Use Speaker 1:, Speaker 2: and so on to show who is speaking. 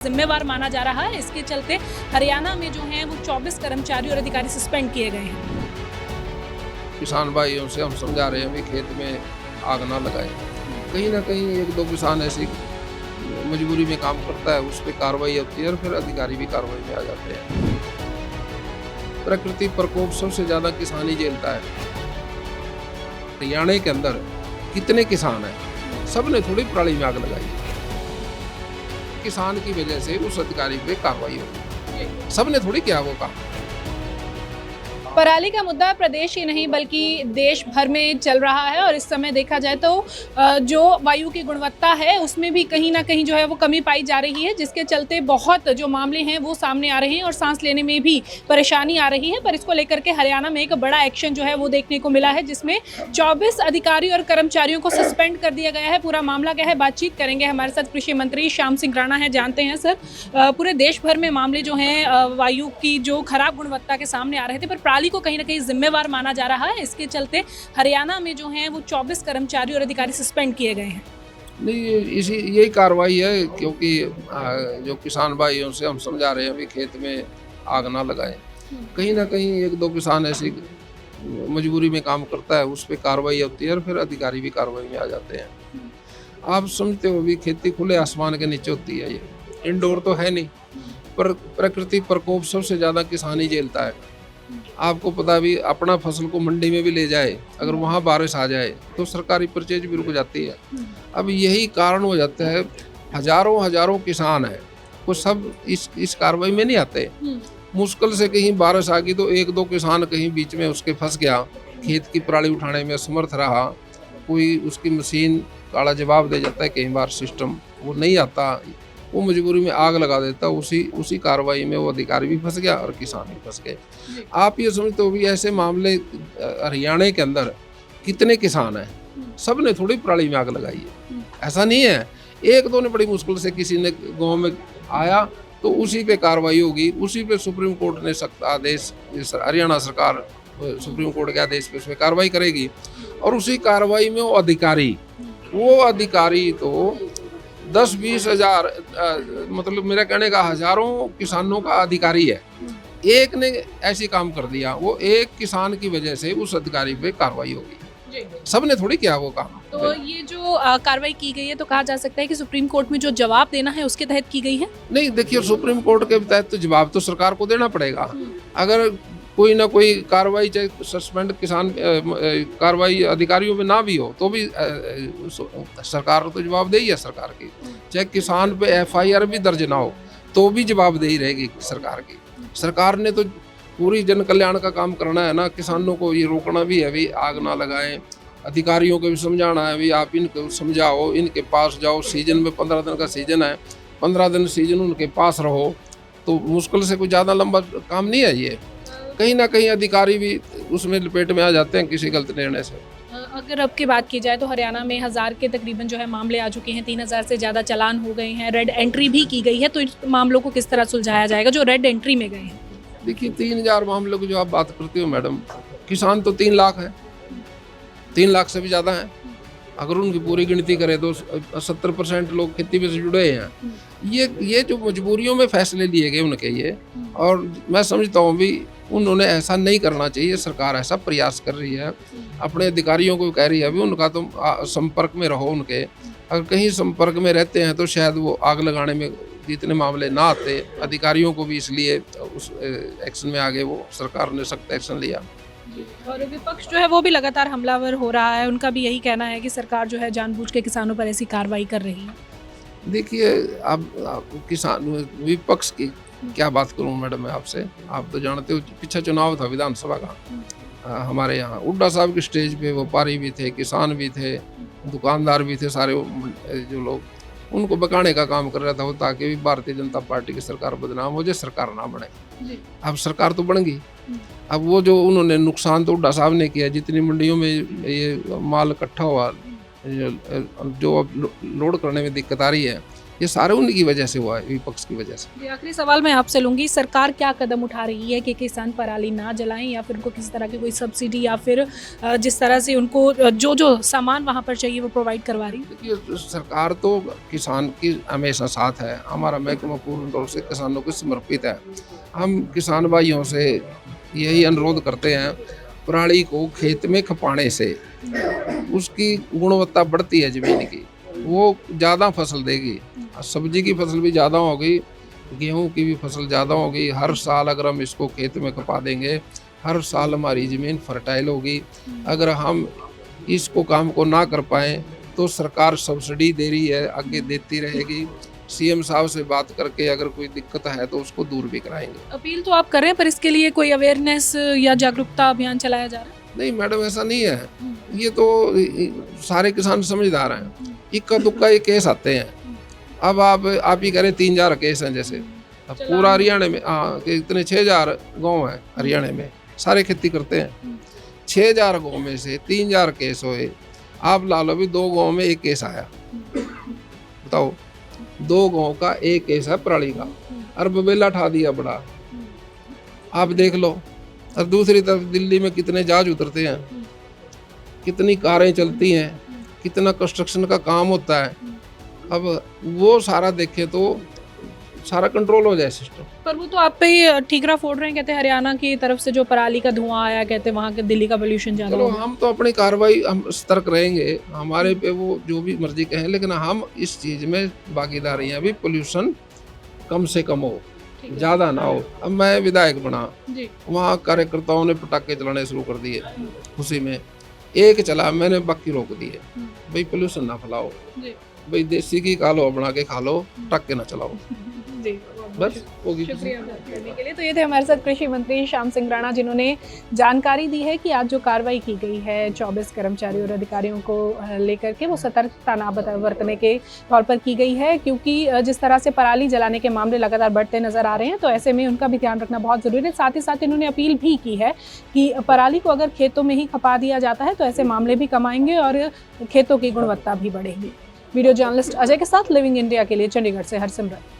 Speaker 1: जिम्मेवार माना जा रहा है। इसके चलते हरियाणा में जो है वो 24 कर्मचारी और अधिकारी सस्पेंड किए गए हैं।
Speaker 2: किसान भाइयों से हम समझा रहे हैं भी खेत में आग ना लगाएं। कहीं ना कहीं एक दो किसान ऐसी मजबूरी में काम करता है, उस पर कार्रवाई होती है और फिर अधिकारी भी कार्रवाई में आ जाते हैं। प्रकृति प्रकोप सबसे ज्यादा किसान ही झेलता है। हरियाणा के अंदर कितने किसान हैं, सबने थोड़ी पराली में आग लगाई है। किसान की वजह से उस अधिकारी पे कार्रवाई होगी, सबने थोड़ी किया वो काम।
Speaker 1: पराली का मुद्दा प्रदेश ही नहीं बल्कि देश भर में चल रहा है और इस समय देखा जाए तो जो वायु की गुणवत्ता है उसमें भी कहीं ना कहीं जो है वो कमी पाई जा रही है, जिसके चलते बहुत जो मामले हैं वो सामने आ रहे हैं और सांस लेने में भी परेशानी आ रही है। पर इसको लेकर के हरियाणा में एक बड़ा एक्शन जो है वो देखने को मिला है, जिसमें 24 अधिकारी और कर्मचारियों को सस्पेंड कर दिया गया है। पूरा मामला क्या है, बातचीत करेंगे हमारे साथ कृषि मंत्री श्याम सिंह राणा है। जानते हैं सर, पूरे देश भर में मामले जो हैं वायु की जो खराब गुणवत्ता के सामने आ रहे थे, पर पराली को कहीं ना कहीं जिम्मेवार माना जा रहा है। इसके चलते हरियाणा में जो हैं वो 24 कर्मचारी और अधिकारी सस्पेंड किए गए हैं।
Speaker 2: नहीं, इसी यही कार्रवाई है, क्योंकि जो किसान भाइयों से हम समझा रहे हैं भी खेत में आग ना लगाएं। कहीं ना कहीं एक दो किसान ऐसी मजबूरी में काम करता है, उस पर कार्रवाई होती है और फिर अधिकारी भी कार्रवाई में आ जाते हैं। आप समझते हो भी खेती खुले आसमान के नीचे होती है, ये इंडोर तो है नहीं, पर प्रकृति प्रकोप सबसे ज्यादा किसान ही झेलता है। आपको पता भी, अपना फसल को मंडी में भी ले जाए, अगर वहाँ बारिश आ जाए तो सरकारी परचेज भी रुक जाती है। अब यही कारण हो जाता है, हजारों किसान हैं, वो सब इस कार्रवाई में नहीं आते। मुश्किल से कहीं बारिश आ गई तो एक दो किसान कहीं बीच में उसके फंस गया, खेत की पराली उठाने में असमर्थ रहा, कोई उसकी मशीन काला जवाब दे जाता है, कई बार सिस्टम वो नहीं आता, वो मजबूरी में आग लगा देता, उसी कार्रवाई में वो अधिकारी भी फंस गया और किसान भी फंस गए। आप ये समझते हो भी ऐसे मामले हरियाणा के अंदर कितने किसान हैं, सबने थोड़ी पराली में आग लगाई है। ऐसा नहीं है, एक दो ने बड़ी मुश्किल से किसी ने गांव में आया तो उसी पे कार्रवाई होगी, उसी पे सुप्रीम कोर्ट ने सख्त आदेश, हरियाणा सरकार सुप्रीम कोर्ट के आदेश पे उस पर कार्रवाई करेगी और उसी कार्रवाई में वो अधिकारी तो 10-20 हजार मतलब मेरा कहने का हजारों किसानों का अधिकारी है। एक ने ऐसी काम कर दिया, वो एक किसान की वजह से उस अधिकारी पे कार्रवाई होगी, सबने थोड़ी किया वो काम।
Speaker 1: तो ये जो कार्रवाई की गई है तो कहा जा सकता है कि सुप्रीम कोर्ट में जो जवाब देना है उसके तहत की गई है। नहीं,
Speaker 2: देखिए, सुप्रीम कोर्ट के तहत तो जवाब तो सरकार को देना पड़ेगा। अगर कोई ना कोई कार्रवाई, चाहे सस्पेंड किसान कार्रवाई अधिकारियों में ना भी हो तो भी सरकार तो जवाबदेही है सरकार की। चाहे किसान पे FIR भी दर्ज ना हो तो भी जवाबदेही रहेगी सरकार की। सरकार ने तो पूरी जन कल्याण का काम करना है ना, किसानों को ये रोकना भी है भी आग ना लगाएं, अधिकारियों को भी समझाना है भी आप इनको समझाओ, इनके पास जाओ। सीजन में 15 दिन का सीजन है, 15 दिन सीजन उनके पास रहो, तो मुश्किल से कोई ज़्यादा लंबा काम नहीं है ये। कहीं ना कहीं अधिकारी भी उसमें लपेट में आ जाते हैं किसी गलत निर्णय से।
Speaker 1: अगर अब की बात की जाए तो हरियाणा में 1000 के तकरीबन जो है मामले आ चुके हैं, 3000 से ज़्यादा चालान हो गए हैं, रेड एंट्री भी की गई है। तो इस मामलों को किस तरह सुलझाया जाएगा जो रेड एंट्री में गए हैं?
Speaker 2: देखिए, 3000 मामलों की जो आप बात करते हो मैडम, किसान तो 3 लाख है, 3 लाख से भी ज़्यादा है। अगर उनकी पूरी गिनती करें तो 70% लोग खेती में से जुड़े हैं। ये जो मजबूरियों में फैसले लिए गए उनके ये, और मैं समझता हूँ भी उन्होंने ऐसा नहीं करना चाहिए। सरकार ऐसा प्रयास कर रही है, अपने अधिकारियों को कह रही है भी उनका तुम संपर्क में रहो उनके। अगर कहीं संपर्क में रहते हैं तो शायद वो आग लगाने में जितने मामले ना आते। अधिकारियों को भी इसलिए उस एक्शन में आगे वो सरकार ने सख्त एक्शन लिया।
Speaker 1: और विपक्ष जो है वो भी लगातार हमलावर हो रहा है, उनका भी यही कहना है कि सरकार जो है जानबूझ के किसानों पर ऐसी कार्रवाई कर रही है।
Speaker 2: देखिए, अब किसान विपक्ष की क्या बात करूं मैडम मैं आपसे, आप तो जानते हो पीछे चुनाव था विधानसभा का, हमारे यहाँ हुड्डा साहब की स्टेज पे व्यापारी भी थे, किसान भी थे, दुकानदार भी थे, सारे जो लोग उनको बकाने का काम कर रहा था वो, ताकि भी भारतीय जनता पार्टी की सरकार बदनाम हो जाए, सरकार ना बने। अब सरकार तो बन गई। अब वो जो उन्होंने नुकसान तो हुड्डा साहब ने किया, जितनी मंडियों में ये माल इकट्ठा हुआ, जो अब लोड करने में दिक्कत आ रही है, ये सारे उनकी वजह से हुआ है, विपक्ष की वजह से।
Speaker 1: जी, आखिरी सवाल मैं आपसे लूँगी, सरकार क्या कदम उठा रही है कि किसान पराली ना जलाएं, या फिर उनको किसी तरह की कोई सब्सिडी, या फिर जिस तरह से उनको जो जो सामान वहाँ पर चाहिए वो प्रोवाइड करवा रही है?
Speaker 2: देखिए, सरकार तो किसान की हमेशा साथ है। हमारा महकमा पूर्ण तौर से किसानों को समर्पित है। हम किसान भाइयों से यही अनुरोध करते हैं, पराली को खेत में खपाने से उसकी गुणवत्ता बढ़ती है ज़मीन की, वो ज़्यादा फसल देगी। सब्जी की फसल भी ज़्यादा होगी, गेहूं की भी फसल ज़्यादा होगी। हर साल अगर हम इसको खेत में खपा देंगे, हर साल हमारी ज़मीन फर्टाइल होगी। अगर हम इसको काम को ना कर पाएँ तो सरकार सब्सिडी दे रही है, आगे देती रहेगी। सीएम साहब से बात करके अगर कोई दिक्कत है तो उसको दूर भी कराएंगे।
Speaker 1: अपील तो आप कर रहे हैं, पर इसके लिए कोई अवेयरनेस या जागरूकता अभियान चलाया जा रहा है?
Speaker 2: नहीं मैडम, ऐसा नहीं है। ये तो सारे किसान समझदार हैं। इक्का दुक्का ये केस आते हैं। अब आप ही करें 3000 केस हैं जैसे, अब पूरा हरियाणा में, हाँ, कि इतने 6000 गाँव हैं हरियाणा में, सारे खेती करते हैं। 6000 गाँव में से 3000 केस हुए। आप ला लो भी 2 गाँव में 1 केस आया, बताओ। 2 गाँव का 1 केस है पराली का, और बबेला ठा दिया बड़ा, आप देख लो। और दूसरी तरफ दिल्ली में कितने जहाज उतरते हैं, कितनी कारें चलती हैं, कितना कंस्ट्रक्शन का काम होता है। अब वो सारा देखें तो सारा कंट्रोल हो जाए सिस्टम।
Speaker 1: पर वो तो आप पे ही ठीकरा फोड़ रहे हैं, कहते हैं हरियाणा की तरफ से जो पराली का धुआं आया, कहते हैं वहाँ के दिल्ली का पोल्यूशन ज़्यादा
Speaker 2: चलो,
Speaker 1: हो गया।
Speaker 2: हम तो अपनी कार्रवाई हम सतर्क रहेंगे, हमारे पे वो जो भी मर्जी कहें, लेकिन हम इस चीज़ में भागीदारी हैं भी, पोल्यूशन कम से कम हो, ज़्यादा ना हो। अब मैं विधायक बना,
Speaker 1: जी,
Speaker 2: वहाँ कार्यकर्ताओं ने पटाखे चलाने शुरू कर दिए, खुशी में एक चला, मैंने बाकी रोक दिए। भाई पोल्यूशन ना फैलाओ,
Speaker 1: जी,
Speaker 2: भाई देसी घी खा लो, बना के खा लो, पटाखे ना चलाओ,
Speaker 1: जी।
Speaker 2: बस होगी।
Speaker 1: शुक्रिया बात करने के लिए। तो ये थे हमारे साथ कृषि मंत्री श्याम सिंह राणा, जिन्होंने जानकारी दी है कि आज जो कार्रवाई की गई है 24 कर्मचारियों और अधिकारियों को लेकर के, वो सतर्कता ना बरतने के तौर पर की गई है, क्योंकि जिस तरह से पराली जलाने के मामले लगातार बढ़ते नजर आ रहे हैं, तो ऐसे में उनका भी ध्यान रखना बहुत जरूरी है। साथ ही साथ इन्होंने अपील भी की है कि पराली को अगर खेतों में ही खपा दिया जाता है तो ऐसे मामले भी कम आएंगे और खेतों की गुणवत्ता भी बढ़ेगी। वीडियो जर्नलिस्ट अजय के साथ लिविंग इंडिया के लिए चंडीगढ़ से हरसिमरत।